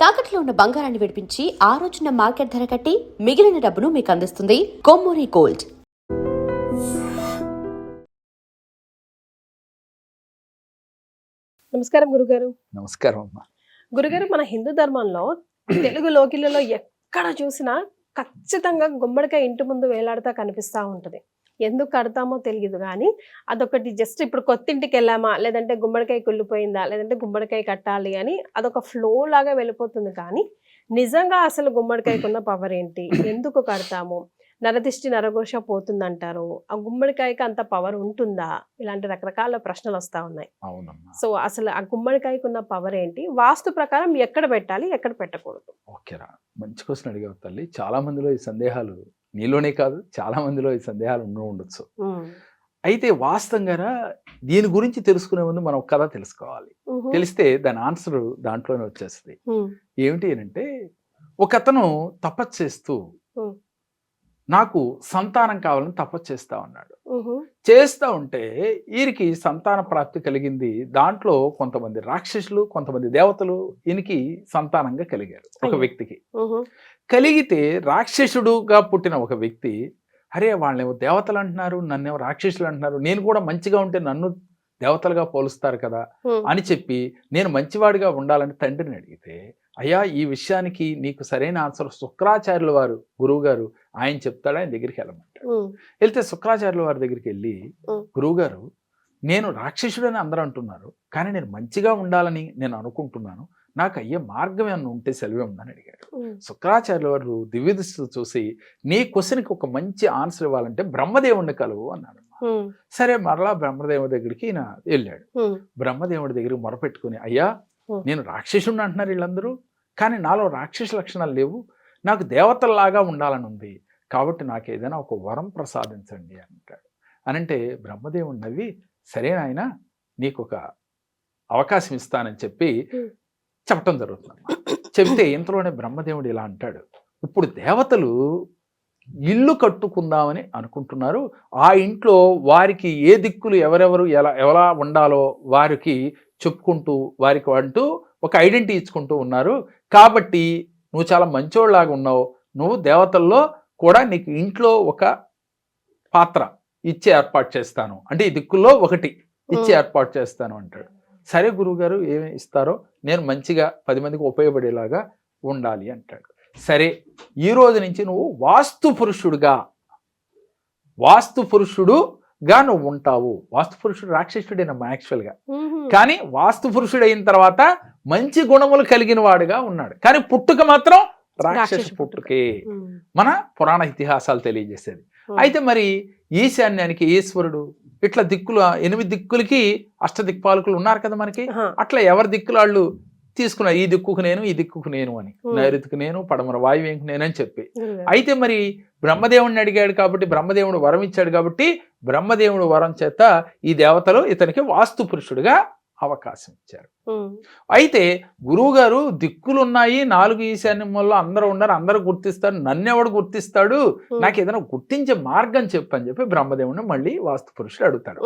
తాకట్లో ఉన్న బంగారాన్ని విడిపించి ఆ రోజున మార్కెట్ ధర కట్టి మిగిలిన డబ్బును మీకు అందిస్తుంది కొమ్మూరి గోల్డ్. నమస్కారం గురుగారు. నమస్కారం అమ్మా. గురుగారు, మన హిందూ ధర్మంలో తెలుగు లోకిలలో ఎక్కడ చూసినా ఖచ్చితంగా గుమ్మడికాయ ఇంటి ముందు వేలాడుతా కనిపిస్తూ ఉంటుంది. ఎందుకు కడతామో తెలియదు కానీ అదొకటి జస్ట్ ఇప్పుడు కొత్తింటికి వెళ్ళామా, లేదంటే గుమ్మడికాయ కుళ్ళిపోయిందా, లేదంటే గుమ్మడికాయ కట్టాలి అని అదొక ఫ్లో లాగా వెళ్ళిపోతుంది. కానీ నిజంగా అసలు గుమ్మడికాయకున్న పవర్ ఏంటి, ఎందుకు కడతాము, నరదిష్టి నరఘోష పోతుందంటారు, ఆ గుమ్మడికాయకి అంత పవర్ ఉంటుందా, ఇలాంటి రకరకాల ప్రశ్నలు వస్తూ ఉన్నాయి. సో అసలు ఆ గుమ్మడికాయకున్న పవర్ ఏంటి, వాస్తు ప్రకారం ఎక్కడ పెట్టాలి, ఎక్కడ పెట్టకూడదు? ఓకేరా, మంచి క్వశ్చన్ అడిగావు తల్లి. చాలా మందిలో ఈ సందేహాలు, నీలోనే కాదు చాలా మందిలో ఈ సందేహాలు ఉండొచ్చు. అయితే వాస్తవంగా దీని గురించి తెలుసుకునే ముందు మనం ఒక కథ తెలుసుకోవాలి. తెలిస్తే దాని ఆన్సర్ దాంట్లోనే వచ్చేస్తుంది. ఏమిటి అంటే, ఒక అతను తపస్సు చేస్తూ నాకు సంతానం కావాలని తపస్సు చేస్తా ఉన్నాడు. చేస్తూ ఉంటే వీరికి సంతాన ప్రాప్తి కలిగింది. దాంట్లో కొంతమంది రాక్షసులు, కొంతమంది దేవతలు ఈయనకి సంతానంగా కలిగారు. ఒక వ్యక్తికి కలిగితే రాక్షసుడుగా పుట్టిన ఒక వ్యక్తి, అరే వాళ్ళేమో దేవతలు అంటున్నారు, నన్నేమో రాక్షసులు అంటున్నారు, నేను కూడా మంచిగా ఉంటే నన్ను దేవతలుగా పోలుస్తారు కదా అని చెప్పి నేను మంచివాడిగా ఉండాలని తండ్రిని అడిగితే, అయ్యా ఈ విషయానికి నీకు సరైన ఆన్సర్ శుక్రాచార్యుల వారు గురువు గారు ఆయన చెప్తాడు, ఆయన దగ్గరికి వెళ్ళమంటాడు. వెళ్తే శుక్రాచార్యుల వారి దగ్గరికి వెళ్ళి, గురువు గారు నేను రాక్షసుడని అందరూ అంటున్నారు, కానీ నేను మంచిగా ఉండాలని నేను అనుకుంటున్నాను, నాకు అయ్యే మార్గం ఏమన్నా ఉంటే సెలవే ఉందని అడిగాడు. శుక్రాచార్యుల వారు దివ్య దృష్టితో చూసి, నీ క్వశ్చన్కి ఒక మంచి ఆన్సర్ ఇవ్వాలంటే బ్రహ్మదేవుడిని కలువు అన్నాడు. సరే మరలా బ్రహ్మదేవుడి దగ్గరికి ఈయన వెళ్ళాడు. బ్రహ్మదేవుడి దగ్గరికి మొరపెట్టుకుని, అయ్యా నేను రాక్షసుడిని అంటున్నారు వీళ్ళందరూ, కానీ నాలో రాక్షస లక్షణాలు లేవు, నాకు దేవతల్లాగా ఉండాలని ఉంది, కాబట్టి నాకు ఏదైనా ఒక వరం ప్రసాదించండి అంటాడు. అనంటే బ్రహ్మదేవుడు నవ్వి, సరే నాయన నీకు ఒక అవకాశం ఇస్తానని చెప్పి చెప్పటం జరుగుతుంది. చెప్తే ఇంతలోనే బ్రహ్మదేవుడు ఇలా అంటాడు, ఇప్పుడు దేవతలు ఇల్లు కట్టుకుందామని అనుకుంటున్నారు, ఆ ఇంట్లో వారికి ఏ దిక్కులు ఎవరెవరు ఎలా ఉండాలో వారికి చెప్పుకుంటూ వారికి అంటూ ఒక ఐడెంటిటీ ఇచ్చుకుంటూ ఉన్నారు, కాబట్టి నువ్వు చాలా మంచోళ్ళలాగా ఉన్నావు, నువ్వు దేవతల్లో కూడా నీకు ఇంట్లో ఒక పాత్ర ఇచ్చి ఏర్పాటు చేస్తాను, అంటే ఈ దిక్కుల్లో ఒకటి ఇచ్చి ఏర్పాటు చేస్తాను అంటాడు. సరే గురువుగారు ఏమి ఇస్తారో, నేను మంచిగా 10 మందికి ఉపయోగపడేలాగా ఉండాలి అంటాడు. సరే ఈ రోజు నుంచి నువ్వు వాస్తు పురుషుడుగా నువ్వు ఉంటావు. వాస్తు పురుషుడు రాక్షసుడేనమ్మా యాక్చువల్గా, కానీ వాస్తు పురుషుడు అయిన తర్వాత మంచి గుణములు కలిగిన వాడుగా ఉన్నాడు, కానీ పుట్టుక మాత్రం రాక్షస పుట్టుకే మన పురాణ ఇతిహాసాలు తెలియజేసేది. అయితే మరి ఈశాన్యానికి ఈశ్వరుడు, ఇట్లా దిక్కులు 8 దిక్కులకి అష్టదిక్పాలకులు ఉన్నారు కదా మనకి, అట్లా ఎవరి దిక్కులు వాళ్ళు తీసుకున్నారు, ఈ దిక్కుకు నేను, ఈ దిక్కుకు నేను అని, నైరుతికి నేను, పడమర వాయువ్యంకు నేను అని చెప్పి. అయితే మరి బ్రహ్మదేవుడిని అడిగాడు కాబట్టి, బ్రహ్మదేవుడు వరం ఇచ్చాడు కాబట్టి, బ్రహ్మదేవుడు వరం చేత ఈ దేవతలు ఇతనికి వాస్తు పురుషుడిగా అవకాశం ఇచ్చారు. అయితే గురువు గారు దిక్కులు ఉన్నాయి, 4 ఈశాన్యంలో అందరూ ఉన్నారు, అందరూ గుర్తిస్తారు, నన్నెవడు గుర్తిస్తాడు, నాకు ఏదైనా గుర్తించే మార్గం చెప్పని చెప్పి బ్రహ్మదేవుడిని మళ్ళీ వాస్తు పురుషుడు అడుగుతాడు.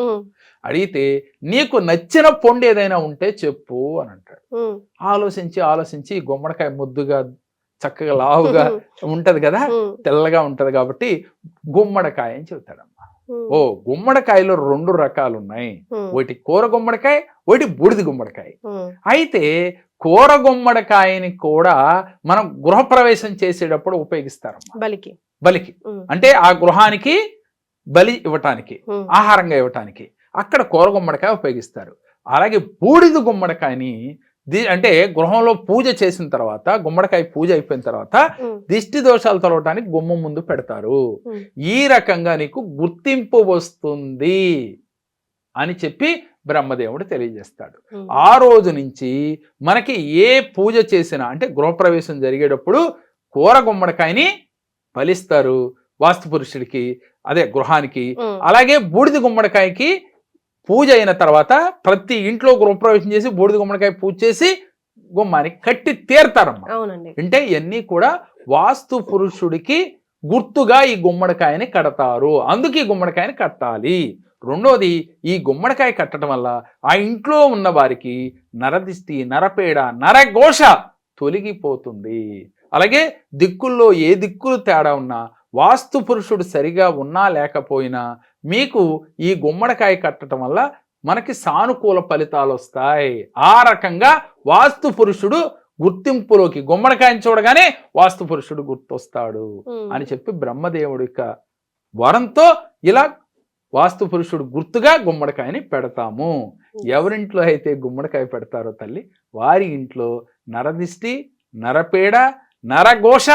అడిగితే నీకు నచ్చిన పొండు ఏదైనా ఉంటే చెప్పు అని అంటాడు. ఆలోచించి గుమ్మడికాయ ముద్దుగా చక్కగా లావుగా ఉంటది కదా, తెల్లగా ఉంటది కాబట్టి గుమ్మడికాయ అని చెబుతాడమ్మా. ఓ గుమ్మడికాయలో 2 రకాలు ఉన్నాయి, ఒకటి కూర గుమ్మడికాయ, ఒకటి బూడిద గుమ్మడికాయ. అయితే కూర గుమ్మడికాయని కూడా మనం గృహప్రవేశం చేసేటప్పుడు ఉపయోగిస్తారు బలికి, అంటే ఆ గృహానికి బలి ఇవ్వటానికి, ఆహారంగా ఇవ్వటానికి అక్కడ కూర గుమ్మడికాయ ఉపయోగిస్తారు. అలాగే బూడిద గుమ్మడికాయని అంటే గృహంలో పూజ చేసిన తర్వాత, గుమ్మడికాయ పూజ అయిపోయిన తర్వాత దిష్టి దోషాలు తొలగటానికి గుమ్మం ముందు పెడతారు. ఈ రకంగా నీకు గుర్తింపు వస్తుంది అని చెప్పి బ్రహ్మదేవుడు తెలియజేస్తాడు. ఆ రోజు నుంచి మనకి ఏ పూజ చేసినా, అంటే గృహప్రవేశం జరిగేటప్పుడు కూర గుమ్మడికాయని బలిస్తారు వాస్తు పురుషుడికి, అదే గృహానికి. అలాగే బూడిద గుమ్మడికాయకి పూజ అయిన తర్వాత ప్రతి ఇంట్లో గృహప్రవేశం చేసి బూడిద గుమ్మడికాయ పూజ చేసి గుమ్మానికి కట్టి తీరుతారమ్మా. అంటే ఇవన్నీ కూడా వాస్తు పురుషుడికి గుర్తుగా ఈ గుమ్మడికాయని కడతారు, అందుకే ఈ గుమ్మడికాయని కట్టాలి. రెండోది, ఈ గుమ్మడికాయ కట్టడం వల్ల ఆ ఇంట్లో ఉన్న వారికి నరదిష్టి, నరపేడ, నరఘోష తొలగిపోతుంది. అలాగే దిక్కుల్లో ఏ దిక్కులు తేడా ఉన్నా, వాస్తు పురుషుడు సరిగా ఉన్నా లేకపోయినా మీకు ఈ గుమ్మడికాయ కట్టడం వల్ల మనకి సానుకూల ఫలితాలు వస్తాయి. ఆ రకంగా వాస్తు పురుషుడు గుర్తింపులోకి, గుమ్మడికాయని చూడగానే వాస్తు పురుషుడు గుర్తొస్తాడు అని చెప్పి బ్రహ్మదేవుడి యొక్క వరంతో ఇలా వాస్తు పురుషుడు గుర్తుగా గుమ్మడికాయని పెడతాము. ఎవరింట్లో అయితే గుమ్మడికాయ పెడతారో తల్లి, వారి ఇంట్లో నరదిష్టి, నరపీడ, నరఘోష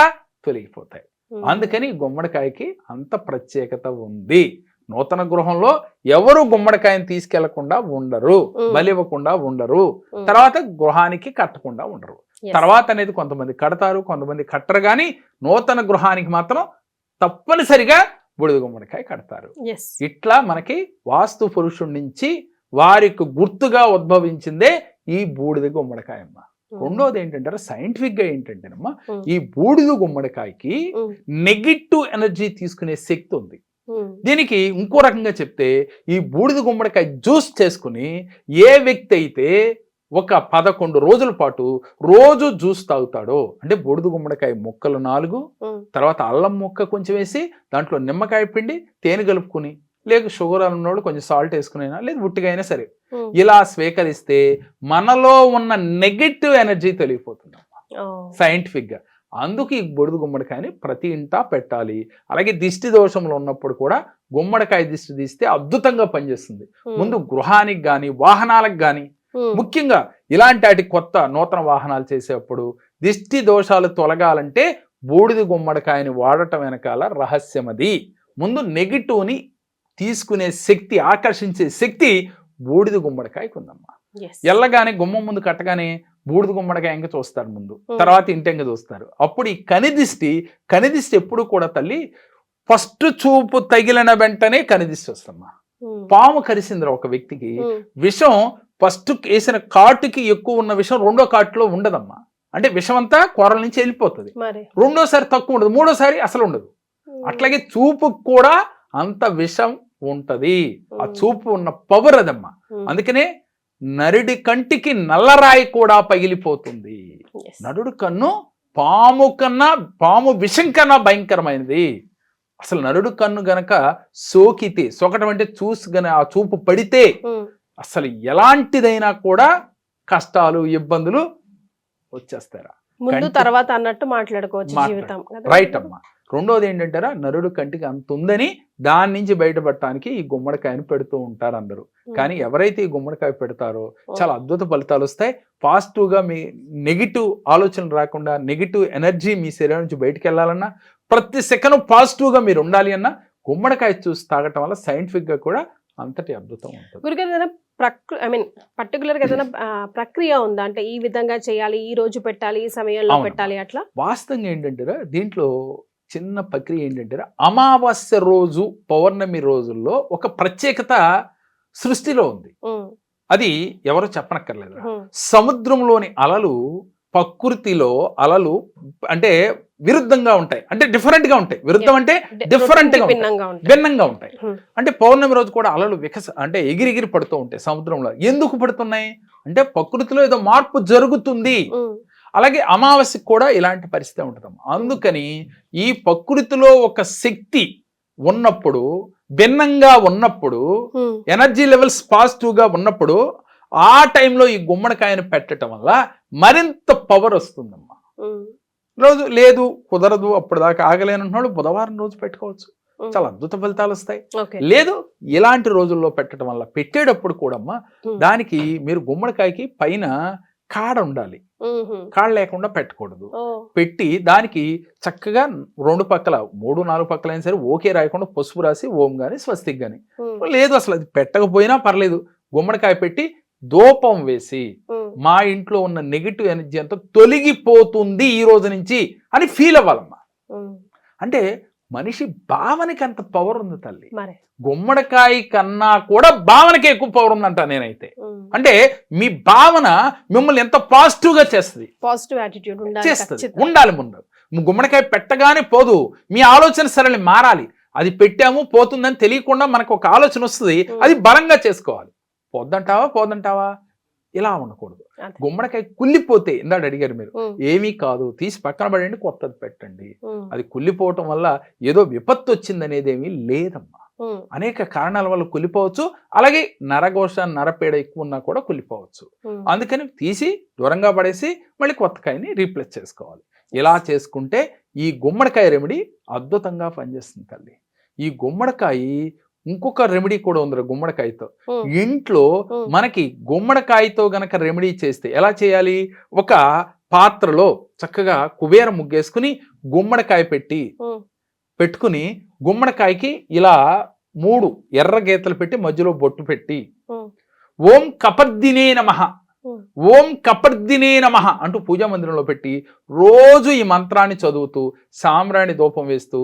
తొలగిపోతాయి. అందుకని గుమ్మడికాయకి అంత ప్రత్యేకత ఉంది. నూతన గృహంలో ఎవరు గుమ్మడికాయని తీసుకెళ్లకుండా ఉండరు, బలివ్వకుండా ఉండరు, తర్వాత గృహానికి కట్టకుండా ఉండరు. తర్వాత అనేది కొంతమంది కడతారు, కొంతమంది కట్టరు, కానీ నూతన గృహానికి మాత్రం తప్పనిసరిగా బూడిద గుమ్మడికాయ కడతారు. ఇట్లా మనకి వాస్తు పురుషుడి నుంచి వారికి గుర్తుగా ఉద్భవించిందే ఈ బూడిద గుమ్మడికాయమ్మ. రెండోది ఏంటంటే సైంటిఫిక్ గా ఏంటంటేనమ్మా, ఈ బూడిద గుమ్మడికాయకి నెగిటివ్ ఎనర్జీ తీసుకునే శక్తి ఉంది. దీనికి ఇంకో రకంగా చెప్తే, ఈ బూడిద గుమ్మడికాయ జ్యూస్ చేసుకుని ఏ వ్యక్తి అయితే ఒక 11 రోజుల పాటు రోజు జ్యూస్ తాగుతాడో, అంటే బూడిద గుమ్మడికాయ ముక్కలు 4, తర్వాత అల్లం ముక్క కొంచెం వేసి దాంట్లో నిమ్మకాయ పిండి, తేనె కలుపుకుని, లేక షుగర్ ఉన్నోళ్ళు కొంచెం సాల్ట్ వేసుకునైనా, లేదు ఉట్టిగా అయినా సరే, ఇలా స్వీకరిస్తే మనలో ఉన్న నెగటివ్ ఎనర్జీ తొలగిపోతుంది సైంటిఫిక్ గా. అందుకు ఈ బూడిద గుమ్మడికాయని ప్రతి ఇంటా పెట్టాలి. అలాగే దిష్టి దోషంలో ఉన్నప్పుడు కూడా గుమ్మడికాయ దిష్టి తీస్తే అద్భుతంగా పనిచేస్తుంది. ముందు గృహానికి కానీ వాహనాలకు కానీ, ముఖ్యంగా ఇలాంటి వాటి కొత్త నూతన వాహనాలు చేసేటప్పుడు దిష్టి దోషాలు తొలగాలంటే బూడిద గుమ్మడికాయని వాడటం వెనకాల రహస్యం అది. ముందు నెగిటివ్ని తీసుకునే శక్తి, ఆకర్షించే శక్తి బూడిద గుమ్మడికాయకు ఉందమ్మా. ఎల్లగానే గుమ్మం ముందు కట్టగానే బూడిద గుమ్మడికాయ ఎంక చూస్తారు ముందు, తర్వాత ఇంటెంక చూస్తారు. అప్పుడు ఈ కనిదిష్టి ఎప్పుడు కూడా తల్లి ఫస్ట్ చూపు తగిలిన వెంటనే కనిదిష్టి వస్తమ్మా. పాము కరిసిందిరా ఒక వ్యక్తికి, విషం ఫస్ట్ వేసిన కాటుకి ఎక్కువ ఉన్న విషం రెండో కాటులో ఉండదమ్మా. అంటే విషం అంతా కూరల నుంచి వెళ్ళిపోతుంది. రెండోసారి తక్కువ ఉండదు, మూడోసారి అసలు ఉండదు. అట్లాగే చూపు కూడా అంత విషం ఉంటది. ఆ చూపు ఉన్న పవర్ అదమ్మా. అందుకనే నరుడి కంటికి నల్లరాయి కూడా పగిలిపోతుంది. నరుడు కన్ను పాము విషం కన్నా భయంకరమైనది. అసలు నరుడు కన్ను గనక సోకితే, సోకటం అంటే ఆ చూపు పడితే అసలు ఎలాంటిదైనా కూడా కష్టాలు, ఇబ్బందులు వచ్చేస్తారా. ముందు తర్వాత అన్నట్టు మాట్లాడుకోవచ్చు జీవితం. రైట్ అమ్మా. రెండోది ఏంటంటారా, నరుడు కంటికి అంత ఉందని దాని నుంచి బయటపడటానికి ఈ గుమ్మడికాయని పెడుతూ ఉంటారు అందరూ. కానీ ఎవరైతే ఈ గుమ్మడికాయ పెడతారో చాలా అద్భుత ఫలితాలు వస్తాయి. పాజిటివ్ గా మీ నెగిటివ్ ఆలోచనలు రాకుండా, నెగిటివ్ ఎనర్జీ మీ శరీరం నుంచి బయటకు వెళ్ళాలన్నా, ప్రతి సెకండ్ పాజిటివ్ గా మీరు ఉండాలి అన్నా గుమ్మడికాయ చూసి తాగటం వల్ల సైంటిఫిక్ గా కూడా అంతటి అద్భుతం ఉంటుంది. గురుగారు, పర్టికులర్ గా ఏదైనా ప్రక్రియ ఉందా? అంటే ఈ విధంగా చేయాలి, ఈ రోజు పెట్టాలి, ఈ సమయంలో పెట్టాలి, అట్లా? వాస్తవంగా ఏంటంటే దీంట్లో చిన్న ప్రక్రియ ఏంటంటే, అమావాస్య రోజు, పౌర్ణమి రోజుల్లో ఒక ప్రత్యేకత సృష్టిలో ఉంది. అది ఎవరో చెప్పనక్కర్లేదు. సముద్రంలోని అలలు ప్రకృతిలో అలలు అంటే విరుద్ధంగా ఉంటాయి, అంటే డిఫరెంట్ గా ఉంటాయి. విరుద్ధం అంటే డిఫరెంట్ గా భిన్నంగా ఉంటాయి. అంటే పౌర్ణమి రోజు కూడా అలలు అంటే ఎగిరిగిరి పడుతూ ఉంటాయి సముద్రంలో. ఎందుకు పడుతున్నాయి అంటే ప్రకృతిలో ఏదో మార్పు జరుగుతుంది. అలాగే అమావాస్యకు కూడా ఇలాంటి పరిస్థితి ఉంటుందమ్మా. అందుకని ఈ ప్రకృతిలో ఒక శక్తి ఉన్నప్పుడు, భిన్నంగా ఉన్నప్పుడు, ఎనర్జీ లెవెల్స్ పాజిటివ్ గా ఉన్నప్పుడు, ఆ టైంలో ఈ గుమ్మడికాయను పెట్టడం వల్ల మరింత పవర్ వస్తుందమ్మా. రోజు లేదు, కుదరదు, అప్పుడు దాకా ఆగలేనున్నాడు, బుధవారం రోజు పెట్టుకోవచ్చు, చాలా అద్భుత ఫలితాలు వస్తాయి. లేదు ఇలాంటి రోజుల్లో పెట్టడం వల్ల, పెట్టేటప్పుడు కూడా అమ్మా దానికి మీరు గుమ్మడికాయకి పైన కాడ ఉండాలి, కాడ లేకుండా పెట్టకూడదు. పెట్టి దానికి చక్కగా 2 పక్కల 3-4 పక్కల అయినా సరే ఓకే రాయకుండా పసుపు రాసి ఓం గాని స్వస్తిక్ గాని, లేదు అసలు అది పెట్టకపోయినా పర్లేదు, గుమ్మడికాయ పెట్టి ధూపం వేసి మా ఇంట్లో ఉన్న నెగిటివ్ ఎనర్జీ అంతా తొలగిపోతుంది ఈ రోజు నుంచి అని ఫీల్ అవ్వాలమ్మా. అంటే మనిషి భావనకి అంత పవర్ ఉంది తల్లి. గుమ్మడికాయ కన్నా కూడా భావనకి ఎక్కువ పవర్ ఉందంట నేనైతే. అంటే మీ భావన మిమ్మల్ని ఎంత పాజిటివ్ గా చేస్తుంది, పాజిటివ్ యాటిట్యూడ్ ఉండాలి. ముందు గుమ్మడికాయ పెట్టగానే పోదు, మీ ఆలోచన సరళి మారాలి. అది పెట్టాము పోతుందని తెలియకుండా మనకు ఒక ఆలోచన వస్తుంది, అది బలంగా చేసుకోవాలి. పోద్దంటావా ఇలా ఉండకూడదు. అదే. గుమ్మడికాయ కుళ్ళిపోతే ఇందాక అడిగారు మీరు, ఉమ్, ఏమీ కాదు, తీసి పక్కన పడండి, కొత్తది పెట్టండి. ఉమ్, అది కుళ్ళిపోవటం వల్ల ఏదో విపత్తు వచ్చింది అనేది ఏమీ లేదమ్మా. ఉమ్, అనేక కారణాల వల్ల కుళ్ళిపోవచ్చు. అలాగే నరఘోష నరపేడ ఎక్కువ ఉన్నా కూడా కుళ్ళిపోవచ్చు. ఉమ్. అందుకని తీసి దూరంగా పడేసి మళ్ళీ కొత్త కాయని రీప్లేస్ చేసుకోవాలి. ఇలా చేసుకుంటే ఈ గుమ్మడికాయ రెమెడీ అద్భుతంగా పనిచేస్తుంది తల్లి. ఈ గుమ్మడికాయ ఇంకొక రెమెడీ కూడా ఉంది గుమ్మడికాయతో. ఉమ్, ఇంట్లో ఉమ్. మనకి గుమ్మడికాయతో గనక రెమెడీ చేస్తే ఎలా చేయాలి? ఒక పాత్రలో చక్కగా కుబేర ముగ్గేసుకుని గుమ్మడికాయ ఉమ్, పెట్టుకుని గుమ్మడికాయకి ఇలా 3 ఎర్ర గీతలు పెట్టి మధ్యలో బొట్టు పెట్టి ఉమ్, ఓం కపర్దినే నమః, ఉమ్, ఓం కపర్దినే నమః అంటూ పూజా మందిరంలో పెట్టి రోజు ఈ మంత్రాన్ని చదువుతూ సాంబ్రాణి ధూపం వేస్తూ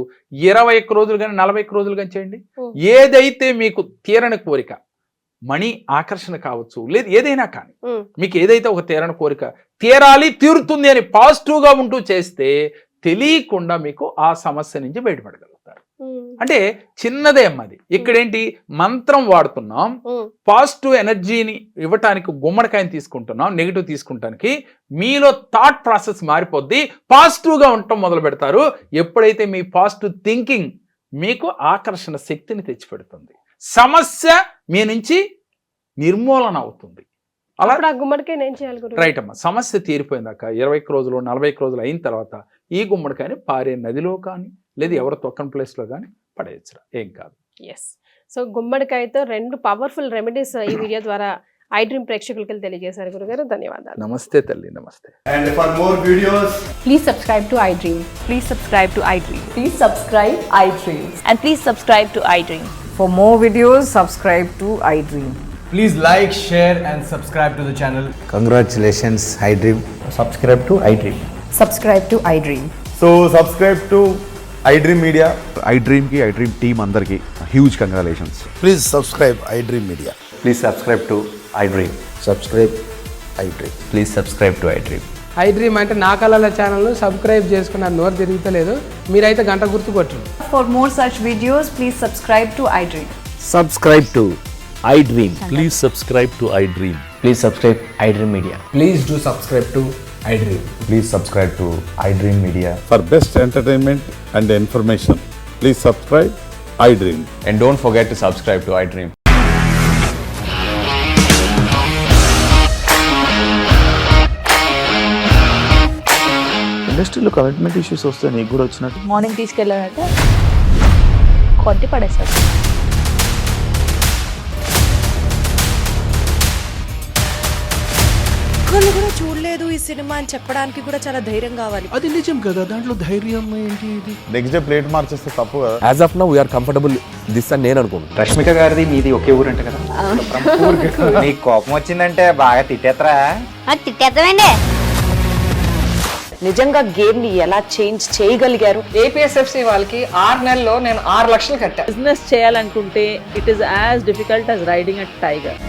21 రోజులు కానీ 41 రోజులు కానీ చేయండి. ఉమ్. ఏదైతే మీకు తీరని కోరిక, మణి ఆకర్షణ కావచ్చు, లేదు ఏదైనా కానీ ఉమ్, మీకు ఏదైతే ఒక తీరని కోరిక తీరాలి, తీరుతుంది అని పాజిటివ్గా ఉంటూ చేస్తే తెలియకుండా మీకు ఆ సమస్య నుంచి బయటపడగలుగుతారు. ఉమ్, అంటే చిన్నదే అమ్మది. ఇక్కడేంటి మంత్రం వాడుతున్నాం, ఉమ్, పాజిటివ్ ఎనర్జీని ఇవ్వటానికి గుమ్మడికాయని తీసుకుంటున్నాం, నెగిటివ్ తీసుకుంటానికి మీలో థాట్ ప్రాసెస్ మారిపోద్ది, పాజిటివ్గా ఉండటం మొదలు పెడతారు. ఎప్పుడైతే మీ పాజిటివ్ థింకింగ్ మీకు ఆకర్షణ శక్తిని తెచ్చిపెడుతుంది, సమస్య మీ నుంచి నిర్మూలన అవుతుంది. అలా అప్పుడు ఆ గుమ్మడికాయ ఏం చేయాలి గురువు? రైట్ అమ్మా. సమస్య తీరిపోయిందాక 21 రోజులు 41 రోజులు అయిన తర్వాత ఈ గుమ్మడికాయని పారే నదిలో కానీ లేదు ఎవరు తొక్కని ప్లేస్లో కానీ పడేయచ్చురా, ఏం కాదు. ఎస్. సో గుమ్మడికాయతో 2 పవర్ఫుల్ రెమెడీస్ ఈ వీడియో ద్వారా ఐ డ్రీమ్ ప్రేక్షకులకి తెలియజేశారు గురుగారు. ధన్యవాదాలు. నమస్తే తల్లి, నమస్తే. And for more videos, Please subscribe to iDream. Please subscribe to iDream. Please subscribe iDream. And please subscribe to iDream. For more videos, subscribe to iDream. please like, share and subscribe to the channel. Congratulations, iDream. subscribe to iDream. Subscribe to iDream. So subscribe to iDream Media. iDream ki iDream team అందరికి huge congratulations. Please subscribe iDream Media. Please subscribe to iDream. Subscribe iDream. Please subscribe to iDream. I dream అంటే నా కళల channel subscribe చేసుకున్న నోరు తిరుగుతలేదు, మీరైతే గంట గుర్తు కొట్టండి. For more such videos, please subscribe to iDream. Subscribe to iDream. Please subscribe to iDream. Please subscribe iDream Media. Please do subscribe to iDream. Please subscribe to iDream Media. For best entertainment and information, please subscribe iDream. And don't forget to subscribe to iDream. ఇండస్ట్రీలో commitment issues వస్తే నీకు కూడా వచ్చినట్టు morning తీసుకెళ్ళాడంటే కొట్టి పడేశాడు. ఒక్కళ్ళు కూడా చూడలేదు ఈ సినిమా అని చెప్పడానికి కూడా చాలా ధైర్యం కావాలి. అది నిజం కదా, దాంట్లో ధైర్యం ఏంటి? ఇది నెక్స్ట్ డే ప్లేట్ మార్చేస్తే తప్పు కదా. As of now, we are comfortable this అని నేను అనుకుంటున్నాను. రష్మిక గారిది మీది ఒకే ఊరు అంట కదా? నీకు కోపం వచ్చిందంటే బాగా తిట్టేత్తరా? తిట్టేద్దామండి. నిజంగా గేమ్ ని ఎలా చేంజ్ చేయగలిగారు? ఏపీఎస్ఎఫ్సి వాళ్ళకి 6 నెలల్లో నేను 6 లక్షలు కట్టా. బిజినెస్ చేయాలనుకుంటే it is as difficult as riding a tiger.